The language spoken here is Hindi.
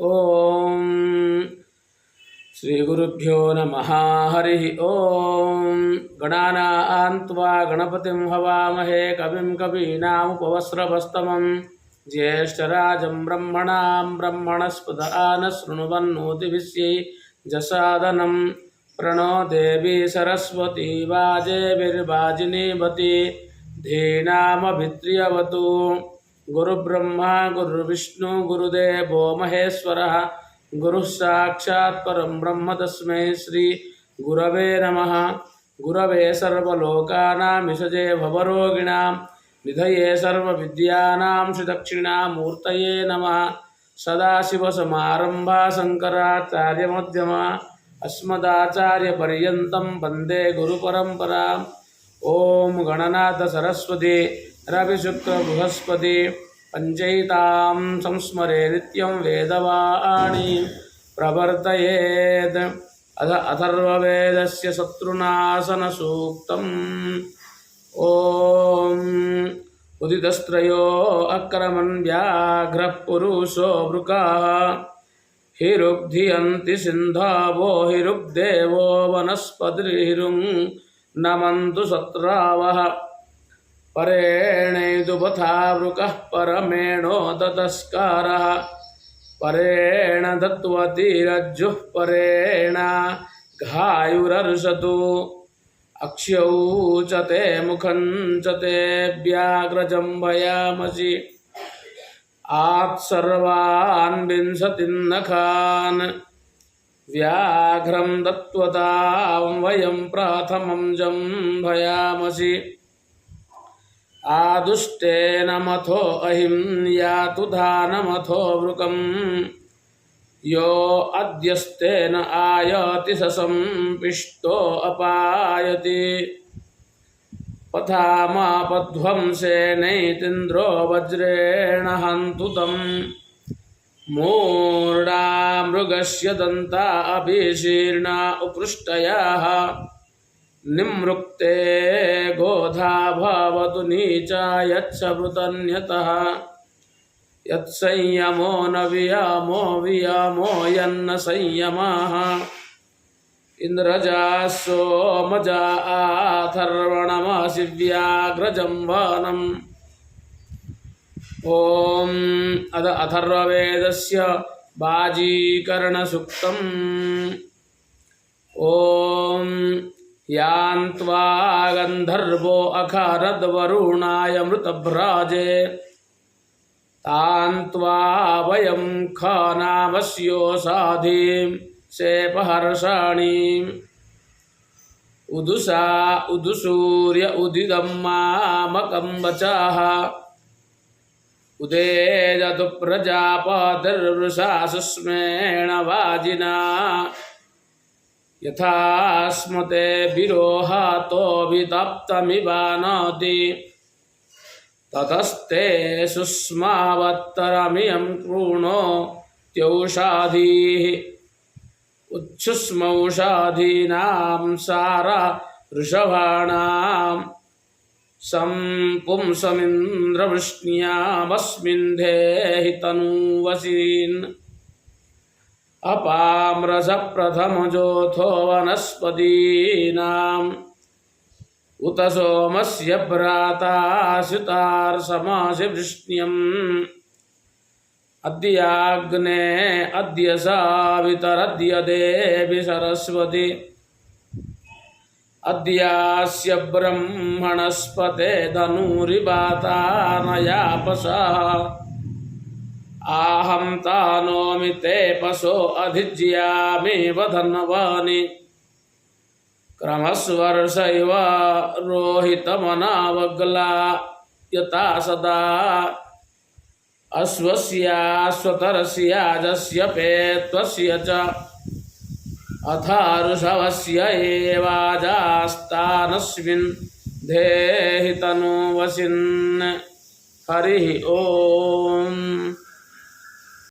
ओम श्री गुरुभ्यो नमः। हरि ओम। गणानां त्वा गणपतिं हवामहे कविं कवीनामुपवस्त्रवस्तमं ज्येष्ठराजं ब्रह्मणां ब्रह्मणस्पत आनशृण्वन्नोतिभिश्यै जसादनं प्रणो देवी सरस्वती वाजेभिर्वाजिनीवती धीनामभित्र्यवतु। गुरुब्रह्मा गुरुर्विष्णु गुरुदेवो महेश्वरः गुरुः साक्षात् परं ब्रह्म तस्मै श्री गुरवे नमः। गुरवे सर्वलोकानां विषजे भवरोगिणां निधये सर्वविद्यानां श्रीदक्षिणामूर्तये नमः। सदाशिवसमारम्भा शङ्कराचार्यमध्यमा अस्मदाचार्यपर्यन्तं वन्दे गुरुपरम्पराम्। ओम गणनाथ सरस्वती रविशुक्र बृहस्पति पंचैतां संस्मरे नित्यं वेदवाणी प्रवर्तयेत्। अथर्ववेदस्य शत्रुनाशन सूक्तम्। ओम उदितस्त्रयो अक्रमन् व्याघ्रः पुरुषो वृकाः हिरुग्धियन्ति सिन्धावो हिरुग्देवो वनस्पतिर्हिरुं नमन्तु सत्रावः। परेणैदुपथा वृकः परमेणो ततस्कारः परेण दत्वतीरज्जुः परेण घायुरर्षतु। अक्ष्यौ च ते मुखं च ते व्याघ्रजम्भयामसि आत्सर्वान् विंशतिं नखान् व्याघ्रं दत्वतां वयं प्रथमं जम्भयामसि। आदुष्टेन मथो अहिं यातु धानमथो वृकं यो अद्यस्तेन आयति ससंपिष्टो अपायति। पथामापध्वंसेनैतीन्द्रो वज्रेण हन्तु तं मूर्धा मृगस्य दन्ता अभिशीर्णा उपृष्टयाः। निमृक्ते गोधा भवतु नीचा यत्सवृतन्यतः यत्संयमो न वियामो वियामो यन्न संयमः। इन्द्रजासो मजा आथर्वणमसि व्याघ्रजम्भानम्। ओम अद अथर्ववेदस्य बाजीकरणसूक्तम्। ओम यान्त्वा गन्धर्वो अखारद्वरुणाय मृतभ्राजे तान्त्वा वयं खानावस्योषाधीं शेपहर्षाणीम्। उदुषा उदुसूर्य उदितं मामकं वचाः उदेजतु प्रजापतिर्वृषा सुष्मेण वाजिना। यथा स्मते विरोहातो वितप्तमिवानाति ततस्ते सुष्मावत्तरमियं कृणो त्योषाधीः। उच्छुष्मौषाधीनां सारा वृषभाणां संपुंसमिन्द्रवृष्ण्यामस्मिन् देहि तनूवसीन्। अपाम्रस प्रथमजोथो वनस्पतीनाम् उत सोमस्य भ्राता सुतार्समासि वृष्ण्यम्। अद्याग्ने अद्य सावितरद्य देवि सरस्वती अद्यास्य ब्रह्मणस्पते धनुरिवाता नयापसः। आहं तानोमि ते पशो अधिज्यामि वधन्वानि क्रमस्वर्ष इव रोहितमनावग्ला यथा सदा। अश्वस्याश्वतरस्याजस्य पेत्वस्य च अथारुषवस्य एवाजास्तानस्मिन् देहि तनुवसिन्। हरि ओम।